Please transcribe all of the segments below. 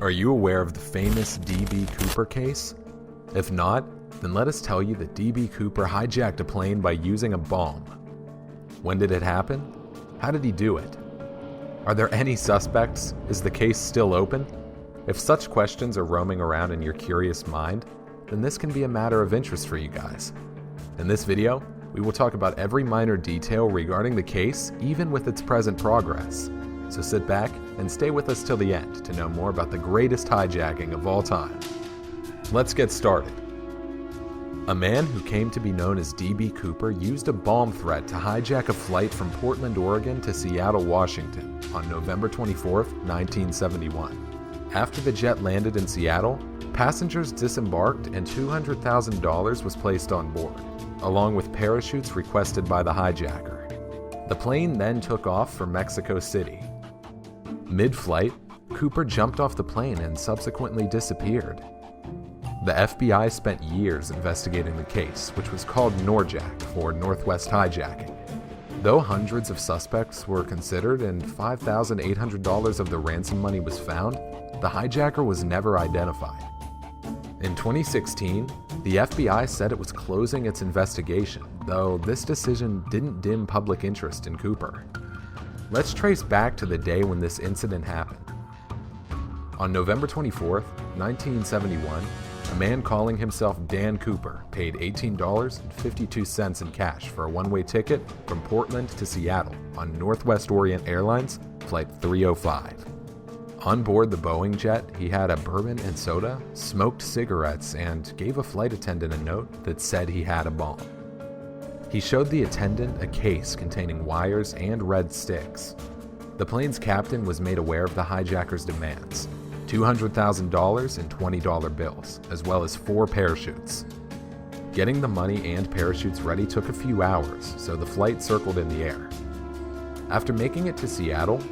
Are you aware of the famous D.B Cooper case? If not, then let us tell you that D.B Cooper hijacked a plane by using a bomb. When did it happen? How did he do it? Are there any suspects? Is the case still open? If such questions are roaming around in your curious mind, then this can be a matter of interest for you guys. In this video, we will talk about every minor detail regarding the case, even with its present progress. So sit back and stay with us till the end to know more about the greatest hijacking of all time. Let's get started. A man who came to be known as D.B Cooper used a bomb threat to hijack a flight from Portland, Oregon to Seattle, Washington on November 24, 1971. After the jet landed in Seattle, passengers disembarked and $200,000 was placed on board, along with parachutes requested by the hijacker. The plane then took off for Mexico City. Mid-flight, Cooper jumped off the plane and subsequently disappeared. The FBI spent years investigating the case, which was called NORJAC, for Northwest Hijacking. Though hundreds of suspects were considered and $5,800 of the ransom money was found, the hijacker was never identified. In 2016, the FBI said it was closing its investigation, though this decision didn't dim public interest in Cooper. Let's trace back to the day when this incident happened. On November 24, 1971, a man calling himself Dan Cooper paid $18.52 in cash for a one-way ticket from Portland to Seattle on Northwest Orient Airlines Flight 305. On board the Boeing jet, he had a bourbon and soda, smoked cigarettes, and gave a flight attendant a note that said he had a bomb. He showed the attendant a case containing wires and red sticks. The plane's captain was made aware of the hijacker's demands: $200,000 in $20 bills, as well as 4 parachutes. Getting the money and parachutes ready took a few hours, so the flight circled in the air. After making it to Seattle,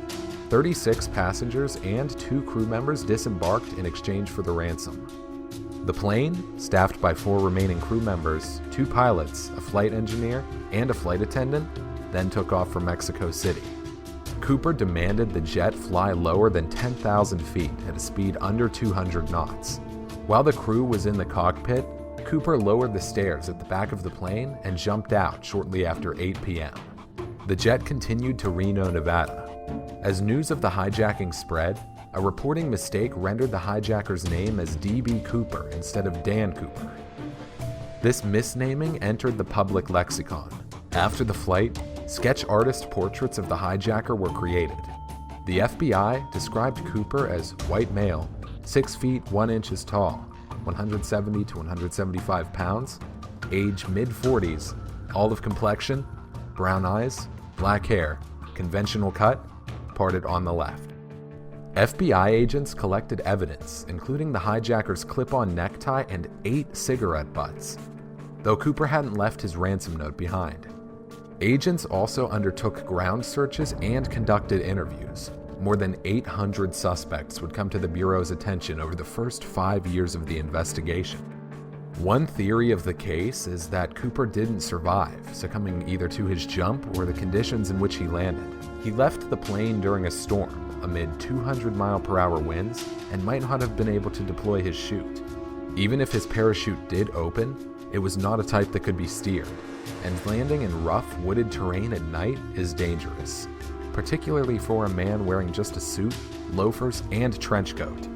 36 passengers and 2 crew members disembarked in exchange for the ransom. The plane, staffed by 4 remaining crew members, 2 pilots, a flight engineer, and a flight attendant, then took off for Mexico City. Cooper demanded the jet fly lower than 10,000 feet at a speed under 200 knots. While the crew was in the cockpit, Cooper lowered the stairs at the back of the plane and jumped out shortly after 8 p.m. The jet continued to Reno, Nevada. As news of the hijacking spread, a reporting mistake rendered the hijacker's name as D.B Cooper instead of Dan Cooper. This misnaming entered the public lexicon. After the flight, sketch artist portraits of the hijacker were created. The FBI described Cooper as white male, 6 feet 1 inches tall, 170 to 175 pounds, age mid-40s, olive complexion, brown eyes, black hair, conventional cut, parted on the left. FBI agents collected evidence, including the hijacker's clip-on necktie and 8 cigarette butts, though Cooper hadn't left his ransom note behind. Agents also undertook ground searches and conducted interviews. More than 800 suspects would come to the Bureau's attention over the first 5 years of the investigation. One theory of the case is that Cooper didn't survive, succumbing either to his jump or the conditions in which he landed. He left the plane during a storm amid 200-mile-per-hour winds and might not have been able to deploy his chute. Even if his parachute did open, it was not a type that could be steered, and landing in rough, wooded terrain at night is dangerous, particularly for a man wearing just a suit, loafers, and trench coat.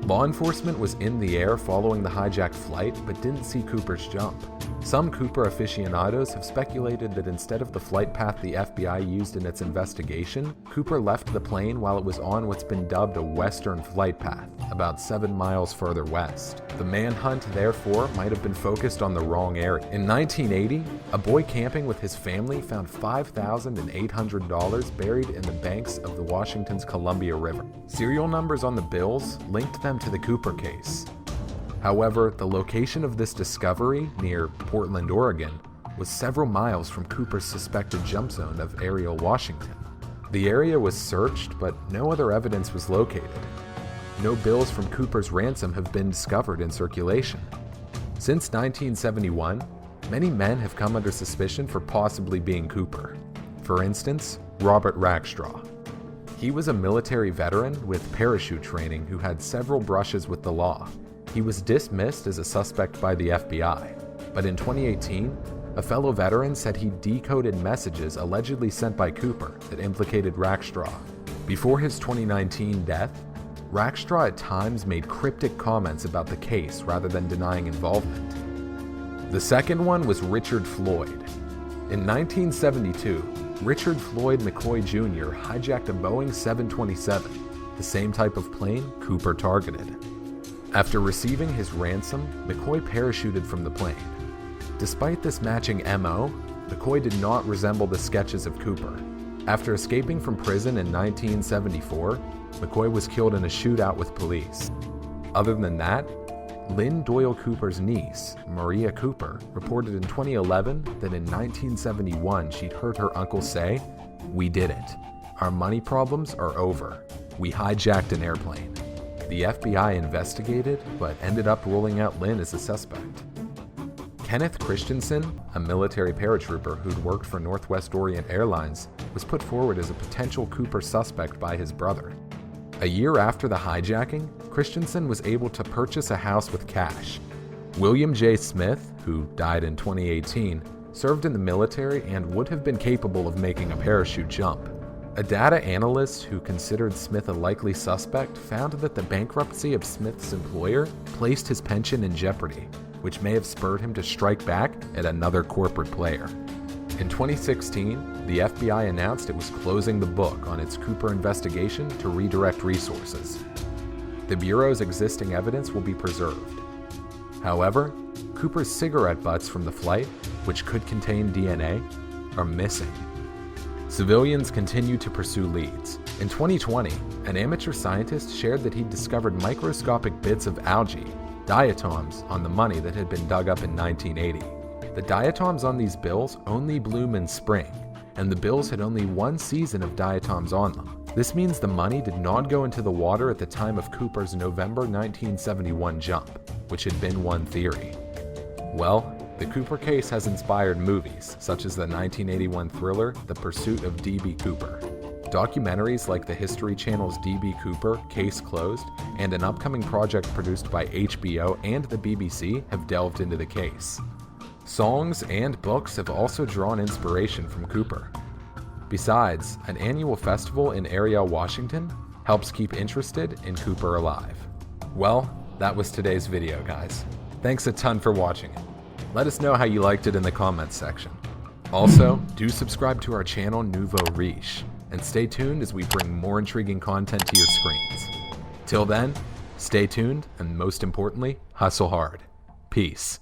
Law enforcement was in the air following the hijacked flight, but didn't see Cooper's jump. Some Cooper aficionados have speculated that instead of the flight path the FBI used in its investigation, Cooper left the plane while it was on what's been dubbed a western flight path, about 7 miles further west. The manhunt, therefore, might have been focused on the wrong area. In 1980, a boy camping with his family found $5,800 buried in the banks of the Washington's Columbia River. Serial numbers on the bills linked them to the Cooper case. However, the location of this discovery, near Portland, Oregon, was several miles from Cooper's suspected jump zone of Ariel, Washington. The area was searched, but no other evidence was located. No bills from Cooper's ransom have been discovered in circulation. Since 1971, many men have come under suspicion for possibly being Cooper. For instance, Robert Rackstraw. He was a military veteran with parachute training who had several brushes with the law. He was dismissed as a suspect by the FBI, but in 2018, a fellow veteran said he decoded messages allegedly sent by Cooper that implicated Rackstraw. Before his 2019 death, Rackstraw at times made cryptic comments about the case rather than denying involvement. The second one was Richard Floyd. In 1972, Richard Floyd McCoy Jr. hijacked a Boeing 727, the same type of plane Cooper targeted. After receiving his ransom, McCoy parachuted from the plane. Despite this matching MO, McCoy did not resemble the sketches of Cooper. After escaping from prison in 1974, McCoy was killed in a shootout with police. Other than that, Lynn Doyle Cooper's niece, Maria Cooper, reported in 2011 that in 1971 she'd heard her uncle say, "We did it. Our money problems are over. We hijacked an airplane." The FBI investigated, but ended up ruling out Lynn as a suspect. Kenneth Christensen, a military paratrooper who'd worked for Northwest Orient Airlines, was put forward as a potential Cooper suspect by his brother. A year after the hijacking, Christensen was able to purchase a house with cash. William J. Smith, who died in 2018, served in the military and would have been capable of making a parachute jump. A data analyst who considered Smith a likely suspect found that the bankruptcy of Smith's employer placed his pension in jeopardy, which may have spurred him to strike back at another corporate player. In 2016, the FBI announced it was closing the book on its Cooper investigation to redirect resources. The Bureau's existing evidence will be preserved. However, Cooper's cigarette butts from the flight, which could contain DNA, are missing. Civilians continue to pursue leads. In 2020, an amateur scientist shared that he'd discovered microscopic bits of algae, diatoms, on the money that had been dug up in 1980. The diatoms on these bills only bloom in spring, and the bills had only one season of diatoms on them. This means the money did not go into the water at the time of Cooper's November 1971 jump, which had been one theory. Well, the Cooper case has inspired movies, such as the 1981 thriller The Pursuit of D.B Cooper. Documentaries like the History Channel's D.B Cooper, Case Closed, and an upcoming project produced by HBO and the BBC have delved into the case. Songs and books have also drawn inspiration from Cooper. Besides, an annual festival in Ariel, Washington helps keep interested in Cooper alive. Well, that was today's video, guys. Thanks a ton for watching it. Let us know how you liked it in the comments section. Also, do subscribe to our channel Nouveau Riche, and stay tuned as we bring more intriguing content to your screens. Till then, stay tuned, and most importantly, hustle hard. Peace.